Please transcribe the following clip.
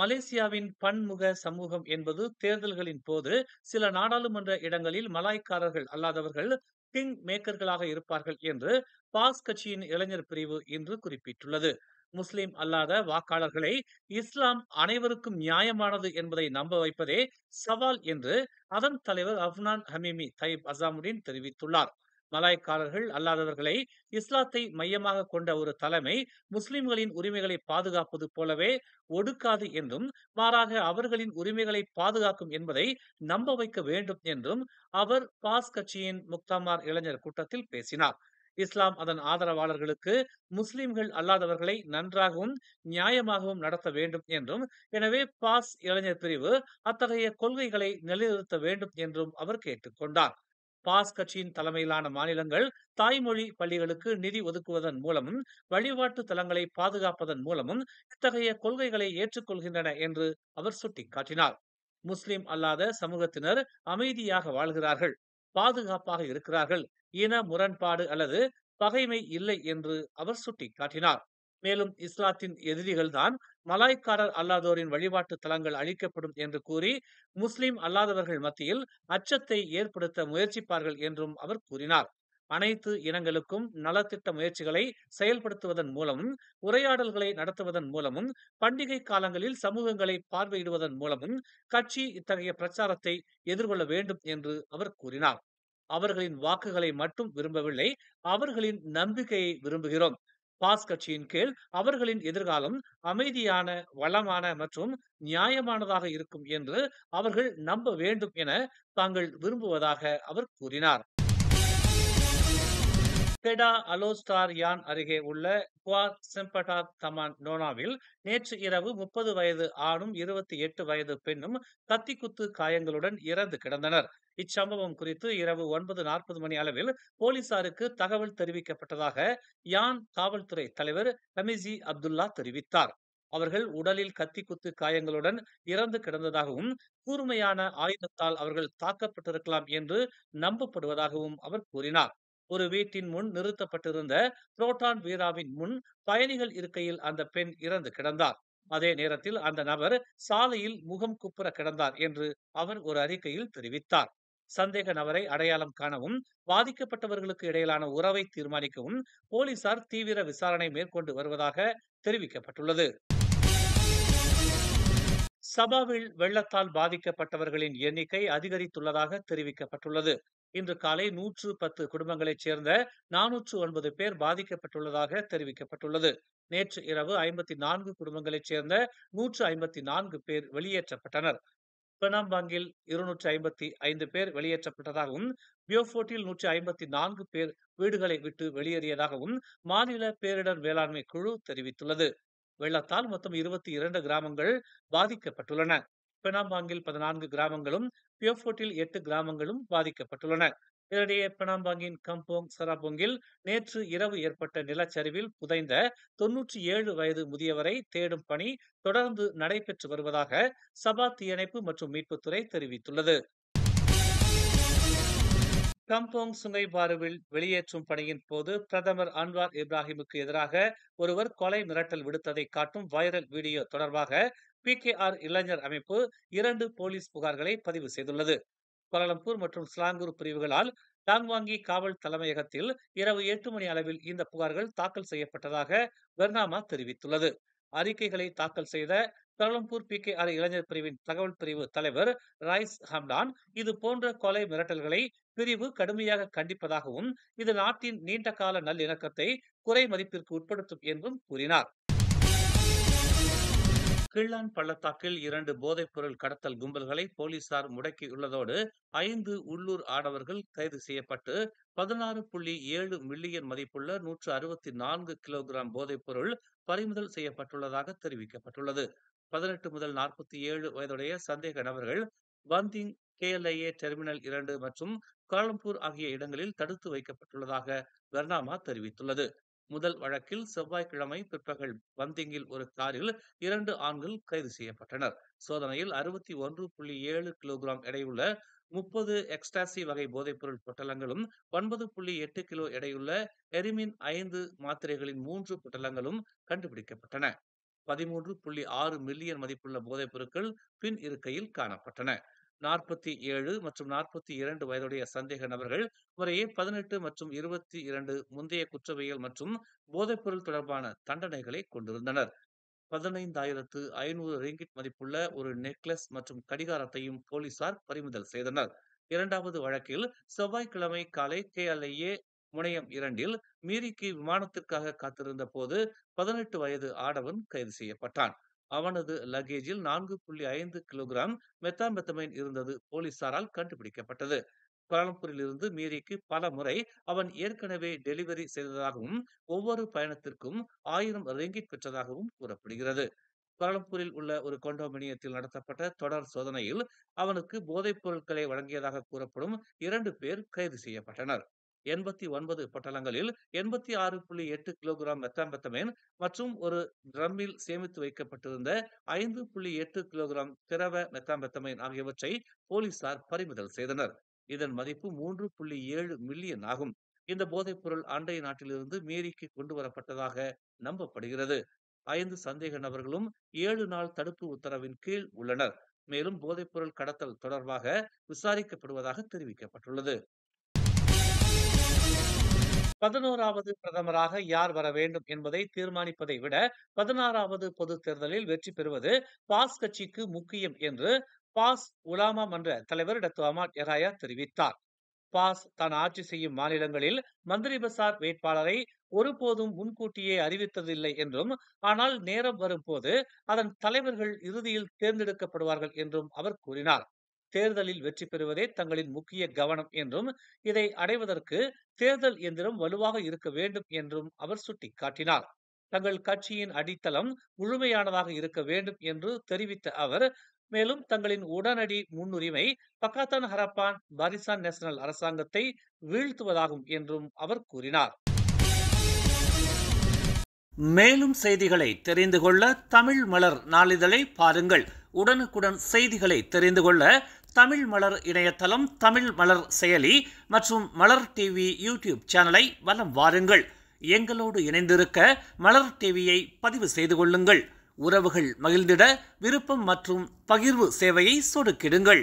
மலேசியாவின் பன்முக சமூகம் என்பது தேர்தல்களின் போது சில நாடாளுமன்ற இடங்களில் மலாய்க்காரர்கள் அல்லாதவர்கள் கிங் மேக்கர்களாக இருப்பார்கள் என்று பாஸ் கட்சியின் இளைஞர் பிரிவு இன்று குறிப்பிட்டுள்ளது. முஸ்லிம் அல்லாத வாக்காளர்களை இஸ்லாம் அனைவருக்கும் நியாயமானது என்பதை நம்ப வைப்பதே சவால் என்று அதன் தலைவர் அப்னான் ஹமீமி தைப் அசாமுடீன் தெரிவித்துள்ளார். மலாய்க்காரர்கள் அல்லாதவர்களை இஸ்லாத்தை மையமாக கொண்ட ஒரு தலைமை முஸ்லிம்களின் உரிமைகளை பாதுகாப்பது போலவே ஒடுக்காது என்றும், மாறாக அவர்களின் உரிமைகளை பாதுகாக்கும் என்பதை நம்ப வைக்க வேண்டும் என்றும் அவர் பாஸ் கட்சியின் முக்தாமார் இளைஞர் கூட்டத்தில் பேசினார். இஸ்லாம் அதன் ஆதரவாளர்களுக்கு முஸ்லிம்கள் அல்லாதவர்களை நன்றாகவும் நியாயமாகவும் நடத்த வேண்டும் என்றும், எனவே பாஸ் இளைஞர் பிரிவு அத்தகைய கொள்கைகளை நிலைநிறுத்த வேண்டும் என்றும் அவர் கேட்டுக்கொண்டார். பாஸ் கட்சியின் தலைமையிலான மாநிலங்கள் தாய்மொழி பள்ளிகளுக்கு நிதி ஒதுக்குவதன் மூலமும் வழிபாட்டு தலங்களை பாதுகாப்பதன் மூலமும் இத்தகைய கொள்கைகளை ஏற்றுக்கொள்கின்றன என்று அவர் சுட்டிக்காட்டினார். முஸ்லிம் அல்லாத சமூகத்தினர் அமைதியாக வாழ்கிறார்கள், பாதுகாப்பாக இருக்கிறார்கள், இன முரண்பாடு அல்லது பகைமை இல்லை என்று அவர் சுட்டிக்காட்டினார். மேலும் இஸ்லாத்தின் எதிரிகள்தான் மலாய்க்காரர் அல்லாதோரின் வழிபாட்டு தலங்கள் அழிக்கப்படும் என்று கூறி முஸ்லிம் அல்லாதவர்கள் மத்தியில் அச்சத்தை ஏற்படுத்த முயற்சிப்பார்கள் என்றும் அவர் கூறினார். அனைத்து இனங்களுக்கும் நலத்திட்ட முயற்சிகளை செயல்படுத்துவதன் மூலமும், உரையாடல்களை நடத்துவதன் மூலமும், பண்டிகை காலங்களில் சமூகங்களை பார்வையிடுவதன் மூலமும் கட்சி இத்தகைய பிரச்சாரத்தை எதிர்கொள்ள வேண்டும் என்று அவர் கூறினார். அவர்களின் வாக்குகளை மட்டும் விரும்பவில்லை, அவர்களின் நம்பிக்கையை விரும்புகிறோம். பாஸ் கட்சியின் கீழ் அவர்களின் எதிர்காலம் அமைதியான, வளமான மற்றும் நியாயமானதாக இருக்கும் என்று அவர்கள் நம்ப வேண்டும் என தாங்கள் விரும்புவதாக அவர் கூறினார். கெடா அலோஸ்டார் யான் அருகே உள்ள குவார் செம்பட்டாத் தமான் நோனாவில் நேற்று இரவு 30 வயது ஆணும் 28 வயது பெண்ணும் கத்திக்குத்து காயங்களுடன் இறந்து கிடந்தனர். இச்சம்பவம் குறித்து இரவு 9:40 மணி அளவில் போலீசாருக்கு தகவல் தெரிவிக்கப்பட்டதாக யான் காவல்துறை தலைவர் ரமிசி அப்துல்லா தெரிவித்தார். அவர்கள் உடலில் கத்திக்குத்து காயங்களுடன் இறந்து கிடந்ததாகவும், கூர்மையான ஆயுதத்தால் அவர்கள் தாக்கப்பட்டிருக்கலாம் என்று நம்பப்படுவதாகவும் அவர் கூறினார். ஒரு வீட்டின் முன் நிறுத்தப்பட்டிருந்த புரோட்டான் வீராவின் முன் பயணிகள் இருக்கையில் அந்த பெண் இறந்து கிடந்தார். அதே நேரத்தில் அந்த நபர் சாலையில் முகம் குப்புற கிடந்தார் என்று அவர் ஒரு அறிக்கையில் தெரிவித்தார். சந்தேக நபரை அடையாளம் காணவும், பாதிக்கப்பட்டவர்களுக்கு இடையிலான உறவை தீர்மானிக்கவும் போலீசார் தீவிர விசாரணை மேற்கொண்டு வருவதாக தெரிவிக்கப்பட்டுள்ளது. சபாவில் வெள்ளத்தால் பாதிக்கப்பட்டவர்களின் எண்ணிக்கை அதிகரித்துள்ளதாக தெரிவிக்கப்பட்டுள்ளது. இன்று காலை 110 குடும்பங்களைச் சேர்ந்த 409 பேர் பாதிக்கப்பட்டுள்ளதாக தெரிவிக்கப்பட்டுள்ளது. நேற்று இரவு 54 குடும்பங்களைச் சேர்ந்த 154 பேர் வெளியேற்றப்பட்டனர். பெனாம்பாங்கில் 255 பேர் வெளியேற்றப்பட்டதாகவும், பியோபோர்ட்டில் 154 பேர் வீடுகளை விட்டு வெளியேறியதாகவும் மாநில பேரிடர் மேலாண்மை குழு தெரிவித்துள்ளது. வெள்ளத்தால் மொத்தம் 22 கிராமங்கள் பாதிக்கப்பட்டுள்ளன. பெனாம்பாங்கில் 14 கிராமங்களும், பியோபோர்ட்டில் 8 கிராமங்களும் பாதிக்கப்பட்டுள்ளன. இதனிடையே பெனாம்பாங்கின் கம்போங் சராபொங்கில் நேற்று இரவு ஏற்பட்ட நிலச்சரிவில் புதைந்த 97 வயது முதியவரை தேடும் பணி தொடர்ந்து நடைபெற்று வருவதாக சபா தீயணைப்பு மற்றும் மீட்புத்துறை தெரிவித்துள்ளது. கம்போங் சுங்கை பாருவில் வெளியேற்றும் பணியின் போது பிரதமர் அன்வார் இப்ராஹிமுக்கு எதிராக ஒருவர் கொலை மிரட்டல் விடுத்ததை காட்டும் வைரல் வீடியோ தொடர்பாக PKR இளைஞர் அமைப்பு 2 போலீஸ் புகார்களை பதிவு செய்துள்ளது. கோலாலம்பூர் மற்றும் ஸ்லாங்கூர் பிரிவுகளால் டாங்வாங்கி காவல் தலைமையகத்தில் இரவு 8 மணி அளவில் இந்த புகார்கள் தாக்கல் செய்யப்பட்டதாக பெர்னாமா தெரிவித்துள்ளது. அறிக்கைகளை தாக்கல் செய்த கோலாலம்பூர் PKR இளைஞர் பிரிவின் தகவல் பிரிவு தலைவர் ரைஸ் ஹம்டான் இது போன்ற கொலை மிரட்டல்களை பிரிவு கடுமையாக கண்டிப்பதாகவும், இது நாட்டின் நீண்டகால நல்லிணக்கத்தை குறை மதிப்பிற்கு உட்படுத்தும் என்றும் கூறினார். கிள்ளான் பள்ளத்தாக்கில் 2 போதைப்பொருள் கடத்தல் கும்பல்களை போலீசார் முடக்கியுள்ளதோடு 5 உள்ளூர் ஆடவர்கள் கைது செய்யப்பட்டு 16.7 மில்லியன் மதிப்புள்ள 164 கிலோகிராம் போதைப்பொருள் பறிமுதல் செய்யப்பட்டுள்ளதாக தெரிவிக்கப்பட்டுள்ளது. 18 முதல் 47 வயதுடைய சந்தேக நபர்கள் வந்திங், KLIA டெர்மினல் 2 மற்றும் கோலாலம்பூர் ஆகிய இடங்களில் தடுத்து வைக்கப்பட்டுள்ளதாக பெர்னாமா தெரிவித்துள்ளது. முதல் வழக்கில் செவ்வாய்க்கிழமை பிற்பகல் வந்திங்கில் ஒரு காரில் 2 ஆண்கள் கைது செய்யப்பட்டனர். சோதனையில் 61.7 கிலோகிராம் எடையுள்ள 30 எக்ஸ்டாசி வகை போதைப்பொருள் பொட்டலங்களும், 9.8 கிலோ எடையுள்ள எரிமின் 5 மாத்திரைகளின் 3 பொட்டலங்களும் கண்டுபிடிக்கப்பட்டன. 13.6 மில்லியன் மதிப்புள்ள போதைப் பொருட்கள் பின் இருக்கையில் காணப்பட்டன. 47 மற்றும் 42 வயதுடைய சந்தேக நபர்கள் முறையே 18 மற்றும் 22 முந்தைய குற்றவியல் மற்றும் போதைப்பொருள் தொடர்பான தண்டனைகளை கொண்டிருந்தனர். 15,500 ரிங்கிட் மதிப்புள்ள ஒரு நெக்லஸ் மற்றும் கடிகாரத்தையும் போலீசார் பறிமுதல் செய்தனர். இரண்டாவது வழக்கில் செவ்வாய்க்கிழமை காலை KLIA முனையம் 2 மீரிக்கு விமானத்திற்காக காத்திருந்த போது 18 வயது ஆடவன் கைது செய்யப்பட்டான். அவனது லக்கேஜில் 4.5 கிலோகிராம் மெத்தாம்பெத்தமைன் இருந்தது போலீசாரால் கண்டுபிடிக்கப்பட்டது. கோலாலம்பூரில் இருந்து மீரிக்கு பல முறை அவன் ஏற்கனவே டெலிவரி செய்ததாகவும் ஒவ்வொரு பயணத்திற்கும் 1000 ரிங்கிட் பெற்றதாகவும் கூறப்படுகிறது. கோலாலம்பூரில் உள்ள ஒரு கொண்டோமினியத்தில் நடத்தப்பட்ட தொடர் சோதனையில் அவனுக்கு போதைப் பொருட்களை வழங்கியதாக கூறப்படும் 2 பேர் கைது செய்யப்பட்டனர். 89 பொட்டலங்களில் 86.8 கிலோகிராம் மெத்தாம்பெத்தமைன் மற்றும் ஒரு ட்ரம்மில் சேமித்து வைக்கப்பட்டிருந்த 5.8 கிலோகிராம் திரவ மெத்தாம்பெத்தமைன் ஆகியவற்றை போலீசார் பறிமுதல் செய்தனர். இதன் மதிப்பு 3.7 மில்லியன் ஆகும். இந்த போதைப் பொருள் அண்டை நாட்டிலிருந்து மீரிக்கு கொண்டு வரப்பட்டதாக நம்பப்படுகிறது. 5 சந்தேக நபர்களும் 7 நாள் தடுப்பு உத்தரவின் கீழ் உள்ளனர். மேலும் போதைப் பொருள் கடத்தல் தொடர்பாக விசாரிக்கப்படுவதாக தெரிவிக்கப்பட்டுள்ளது. 11வது பிரதமராக யார் வர வேண்டும் என்பதை தீர்மானிப்பதை விட 16வது பொதுத் தேர்தலில் வெற்றி பெறுவது பாஸ் கட்சிக்கு முக்கியம் என்று பாஸ் உலாமா மன்ற தலைவர் டாக்டர் அமாட் யஹ்யா தெரிவித்தார். பாஸ் தான் ஆட்சி செய்யும் மாநிலங்களில் மந்திரி பசார் வேட்பாளரை ஒருபோதும் முன்கூட்டியே அறிவித்ததில்லை என்றும், ஆனால் நேரம் வரும்போது அதன் தலைவர்கள் இறுதியில் தேர்ந்தெடுக்கப்படுவார்கள் என்றும் அவர் கூறினார். தேர்தலில் வெற்றி பெறுவதே தங்களின் முக்கிய கவனம் என்றும், இதை அடைவதற்கு தேர்தல் எந்திரம் வலுவாக இருக்க வேண்டும் என்றும் அவர் சுட்டிக்காட்டினார். தங்கள் கட்சியின் அடித்தளம் முழுமையானதாக இருக்க வேண்டும் என்று தெரிவித்த அவர், மேலும் தங்களின் உடனடி முன்னுரிமை பக்காத்தான் ஹரப்பான் பாரிசான் நேஷனல் அரசாங்கத்தை வீழ்த்துவதாகும் என்றும் அவர் கூறினார். மேலும் செய்திகளை தெரிந்து கொள்ள தமிழ் மலர் நாளிதழை பாருங்கள். உடனுக்குடன் செய்திகளை தெரிந்து கொள்ள தமிழ் மலர் இணையதளம், தமிழ் மலர் செயலி மற்றும் மலர் டிவி யூடியூப் சேனலை வலம் வாருங்கள். எங்களோடு இணைந்திருக்க மலர் டிவியை பதிவு செய்து கொள்ளுங்கள். உறவுகள் மகிழ்ந்திட விருப்பம் மற்றும் பகிர்வு சேவையை சொடுக்கிடுங்கள்.